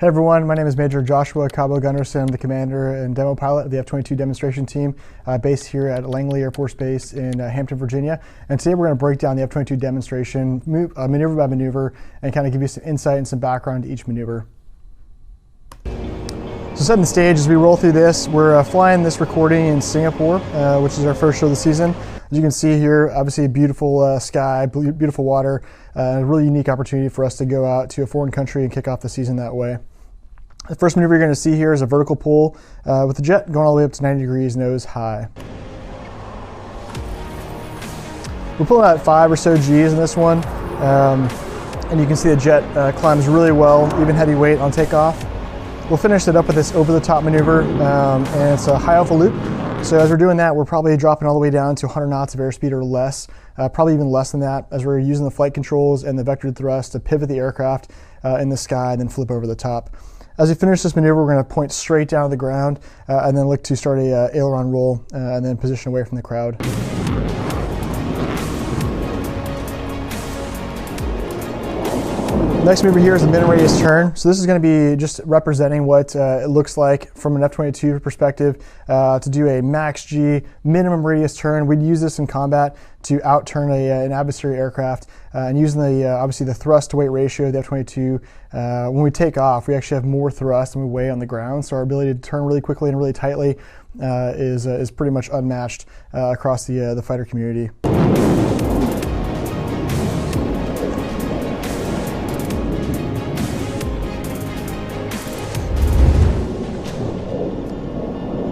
Hey everyone, my name is Major Joshua Cabo Gunderson. I'm the commander and demo pilot of the F-22 demonstration team based here at Langley Air Force Base in Hampton, Virginia. And today we're going to break down the F-22 demonstration maneuver by maneuver and kind of give you some insight and some background to each maneuver. So setting the stage as we roll through this, we're flying this recording in Singapore, which is our first show of the season. As you can see here, obviously a beautiful sky, beautiful water, a really unique opportunity for us to go out to a foreign country and kick off the season that way. The first maneuver you're going to see here is a vertical pull with the jet going all the way up to 90 degrees nose high. We're pulling out 5 or so Gs in this one, and you can see the jet climbs really well, even heavy weight on takeoff. We'll finish it up with this over-the-top maneuver, and it's a high alpha loop. So as we're doing that, we're probably dropping all the way down to 100 knots of airspeed or less, probably even less than that, as we're using the flight controls and the vectored thrust to pivot the aircraft in the sky and then flip over the top. As we finish this maneuver, we're going to point straight down to the ground and then look to start a aileron roll and then position away from the crowd. Next maneuver here is the minimum radius turn. So this is going to be just representing what it looks like from an F-22 perspective to do a max G minimum radius turn. We'd use this in combat to outturn an adversary aircraft and using the obviously the thrust to weight ratio of the F-22. When we take off, we actually have more thrust than we weigh on the ground. So our ability to turn really quickly and really tightly is pretty much unmatched across the fighter community.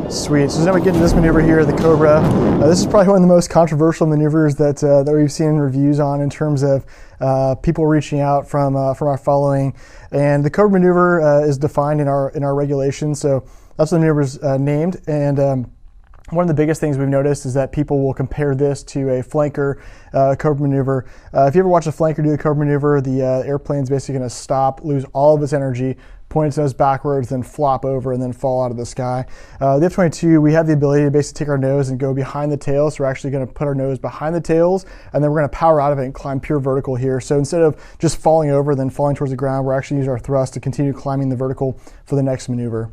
Sweet. So now we get into this maneuver here, the Cobra. This is probably one of the most controversial maneuvers that we've seen reviews on in terms of people reaching out from our following. And the Cobra maneuver is defined in our regulations, so that's what the maneuver is named. And one of the biggest things we've noticed is that people will compare this to a flanker Cobra maneuver. If you ever watch a flanker do the Cobra maneuver, the airplane's basically going to stop, lose all of its energy, point its nose backwards, then flop over and then fall out of the sky. The F-22, we have the ability to basically take our nose and go behind the tail. So we're actually going to put our nose behind the tails and then we're going to power out of it and climb pure vertical here. So instead of just falling over, then falling towards the ground, we're actually using our thrust to continue climbing the vertical for the next maneuver.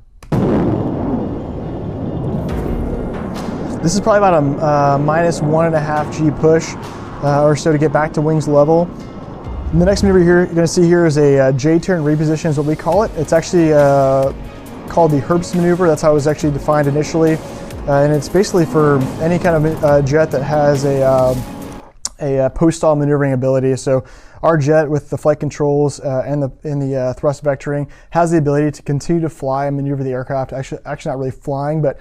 This is probably about a minus 1.5 G push or so to get back to wings level. And the next maneuver here, you're going to see here is a J-turn reposition is what we call it. It's actually called the Herbst maneuver. That's how it was actually defined initially. And it's basically for any kind of jet that has a post-stall maneuvering ability. So our jet with the flight controls and the thrust vectoring has the ability to continue to fly and maneuver the aircraft. Actually not really flying, but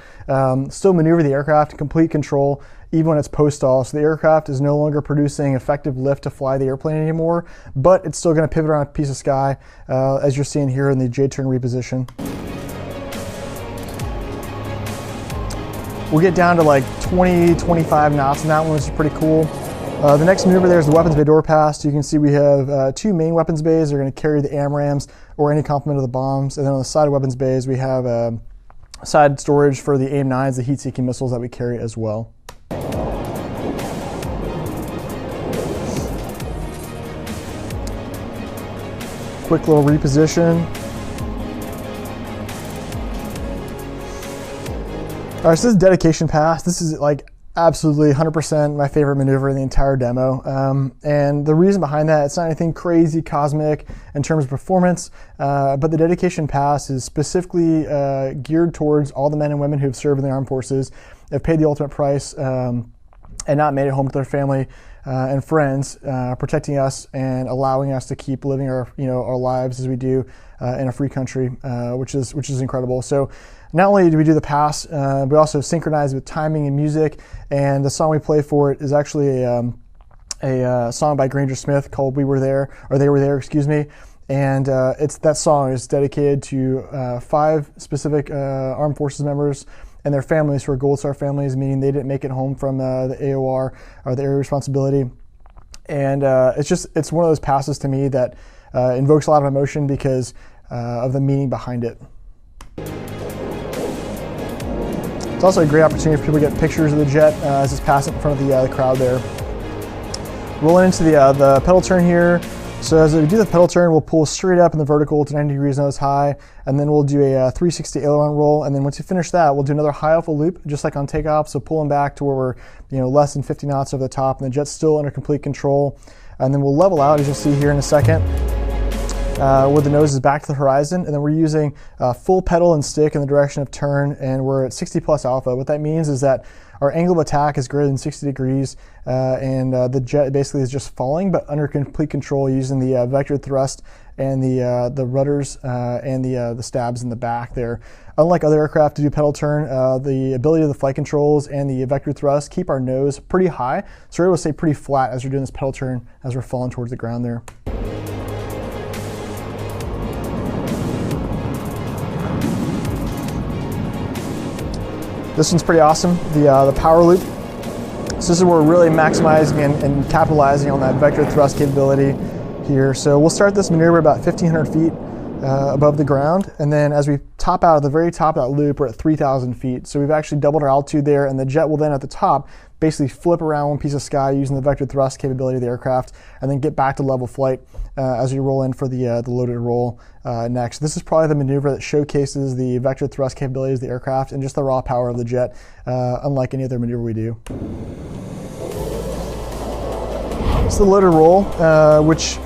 still maneuver the aircraft, complete control, even when it's post-stall. So the aircraft is no longer producing effective lift to fly the airplane anymore, but it's still going to pivot around a piece of sky, as you're seeing here in the J-turn reposition. We'll get down to like 20, 25 knots in that one, which is pretty cool. The next maneuver there is the weapons bay door pass. You can see we have 2 main weapons bays. They're going to carry the AMRAAMs or any complement of the bombs. And then on the side of weapons bays, we have side storage for the AIM-9s, the heat-seeking missiles that we carry as well. Quick little reposition. All right, so this is dedication pass. This is like absolutely 100% my favorite maneuver in the entire demo. And the reason behind that, it's not anything crazy cosmic in terms of performance, but the dedication pass is specifically geared towards all the men and women who've served in the armed forces, have paid the ultimate price, and not made it home to their family and friends, protecting us and allowing us to keep living our lives as we do in a free country, which is incredible. So not only do we do the pass, we also synchronize with timing and music, and the song we play for it is actually a song by Granger Smith called "We Were There," or "They Were There," excuse me. And that song is dedicated to 5 specific armed forces members and their families who are Gold Star families, meaning they didn't make it home from the AOR or the area of responsibility. And it's one of those passes to me that invokes a lot of emotion because of the meaning behind it. It's also a great opportunity for people to get pictures of the jet as it's passing in front of the crowd there. Rolling into the pedal turn here, So as we do the pedal turn, we'll pull straight up in the vertical to 90 degrees nose high, and then we'll do a 360 aileron roll, and then once you finish that, we'll do another high alpha loop, just like on takeoff, so pulling back to where we're less than 50 knots over the top, and the jet's still under complete control. And then we'll level out, as you'll see here in a second, where the nose is back to the horizon, and then we're using full pedal and stick in the direction of turn, and we're at 60 plus alpha. What that means is that our angle of attack is greater than 60 degrees, and the jet basically is just falling, but under complete control using the vector thrust and the rudders and the stabs in the back there. Unlike other aircraft to do pedal turn, the ability of the flight controls and the vector thrust keep our nose pretty high, so we're able to stay pretty flat as we're doing this pedal turn as we're falling towards the ground there. This one's pretty awesome, the power loop. So this is where we're really maximizing and capitalizing on that vector thrust capability here. So we'll start this maneuver about 1,500 feet above the ground, and then as we top out at the very top of that loop, we're at 3,000 feet. So we've actually doubled our altitude there, and the jet will then at the top basically flip around one piece of sky using the vector thrust capability of the aircraft, and then get back to level flight as we roll in for the loaded roll next. This is probably the maneuver that showcases the vector thrust capabilities of the aircraft and just the raw power of the jet, unlike any other maneuver we do. It's the loaded roll, which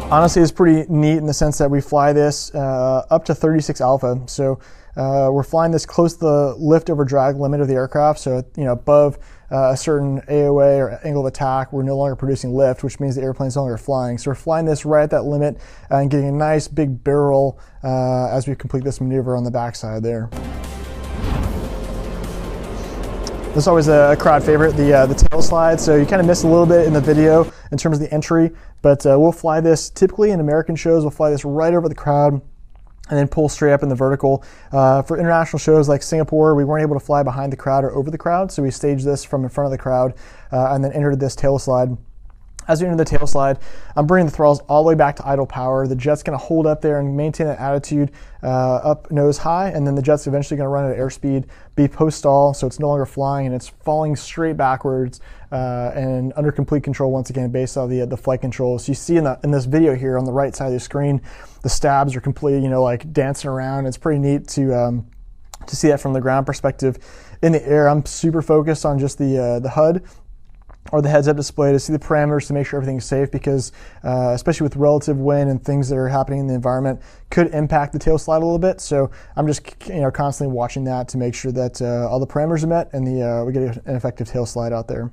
honestly is pretty neat in the sense that we fly this up to 36 alpha. So we're flying this close to the lift over drag limit of the aircraft. So above a certain AOA or angle of attack, we're no longer producing lift, which means the airplane's no longer flying. So we're flying this right at that limit and getting a nice big barrel as we complete this maneuver on the backside there. This is always a crowd favorite, the tail slide. So you kind of missed a little bit in the video in terms of the entry, but we'll fly this typically in American shows. We'll fly this right over the crowd and then pull straight up in the vertical. For international shows like Singapore, we weren't able to fly behind the crowd or over the crowd, so we staged this from in front of the crowd and then entered this tail slide. As we enter the tail slide, I'm bringing the throttles all the way back to idle power. The jet's going to hold up there and maintain that attitude up nose high, and then the jet's eventually going to run at airspeed, be post-stall, so it's no longer flying, and it's falling straight backwards and under complete control once again based on the flight controls. So you see in this video here on the right side of the screen, the stabs are completely like dancing around. It's pretty neat to see that from the ground perspective. In the air, I'm super focused on just the HUD or the heads-up display to see the parameters to make sure everything's safe, because especially with relative wind and things that are happening in the environment could impact the tail slide a little bit. So I'm just constantly watching that to make sure that all the parameters are met and we get an effective tail slide out there.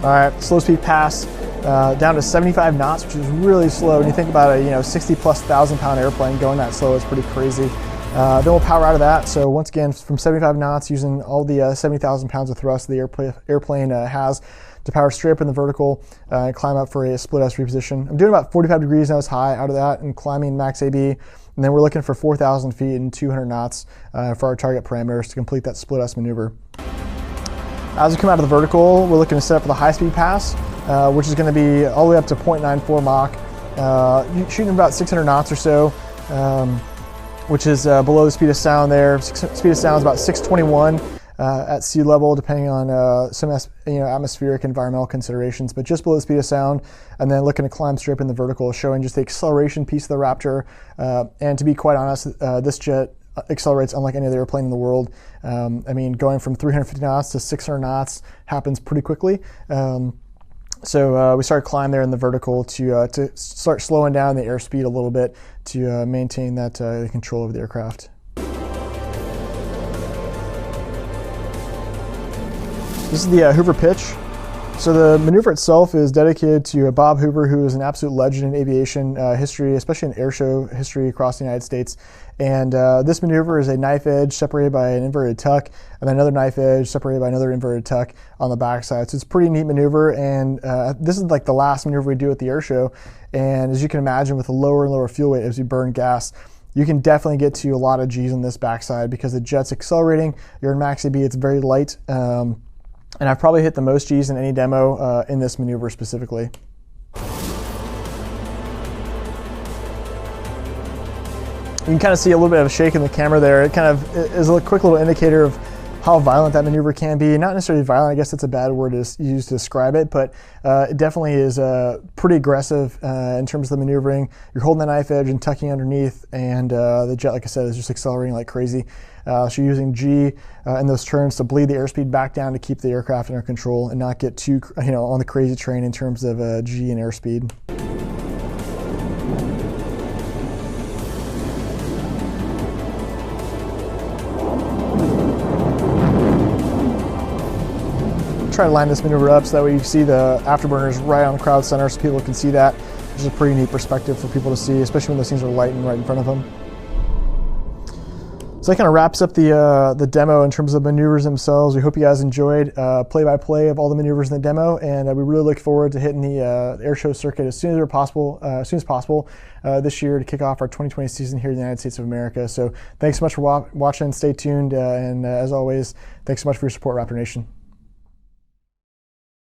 All right, slow speed pass. Down to 75 knots, which is really slow. When you think about a 60 plus 1,000-pound airplane going that slow, it's pretty crazy. Then we'll power out of that. So once again, from 75 knots, using all the 70,000 pounds of thrust the airplane has to power straight up in the vertical and climb up for a split S reposition. I'm doing about 45 degrees nose high out of that and climbing max AB. And then we're looking for 4,000 feet and 200 knots for our target parameters to complete that split S maneuver. As we come out of the vertical, we're looking to set up for the high-speed pass, which is going to be all the way up to 0.94 Mach, shooting about 600 knots or so, which is below the speed of sound there. Speed of sound is about 621 at sea level, depending on some atmospheric environmental considerations, but just below the speed of sound, and then looking to climb straight up in the vertical, showing just the acceleration piece of the Raptor. And to be quite honest, this jet accelerates unlike any other airplane in the world. I mean, going from 350 knots to 600 knots happens pretty quickly. So we started climbing there in the vertical to start slowing down the airspeed a little bit to maintain that control of the aircraft. This is the Hoover pitch. So the maneuver itself is dedicated to Bob Hoover, who is an absolute legend in aviation history, especially in airshow history across the United States. And this maneuver is a knife edge separated by an inverted tuck, and then another knife edge separated by another inverted tuck on the backside. So it's a pretty neat maneuver, and this is like the last maneuver we do at the airshow. And as you can imagine, with a lower and lower fuel weight as you burn gas, you can definitely get to a lot of G's on this backside because the jet's accelerating. You're in max AB, it's very light. And I've probably hit the most G's in any demo in this maneuver specifically. You can kind of see a little bit of a shake in the camera there. It kind of is a quick little indicator of how violent that maneuver can be. Not necessarily violent, I guess it's a bad word to use to describe it, but it definitely is pretty aggressive in terms of the maneuvering. You're holding the knife edge and tucking underneath, and the jet, like I said, is just accelerating like crazy. So you're using G in those turns to bleed the airspeed back down to keep the aircraft under control and not get too, on the crazy train in terms of G and airspeed. Try to line this maneuver up so that way you see the afterburners right on the crowd center so people can see that, which is a pretty neat perspective for people to see, especially when those things are lighting right in front of them. So that kind of wraps up the demo in terms of maneuvers themselves. We hope you guys enjoyed play-by-play of all the maneuvers in the demo, and we really look forward to hitting the air show circuit as soon as possible this year to kick off our 2020 season here in the United States of America. So thanks so much for watching. Stay tuned, and as always, thanks so much for your support, Raptor Nation.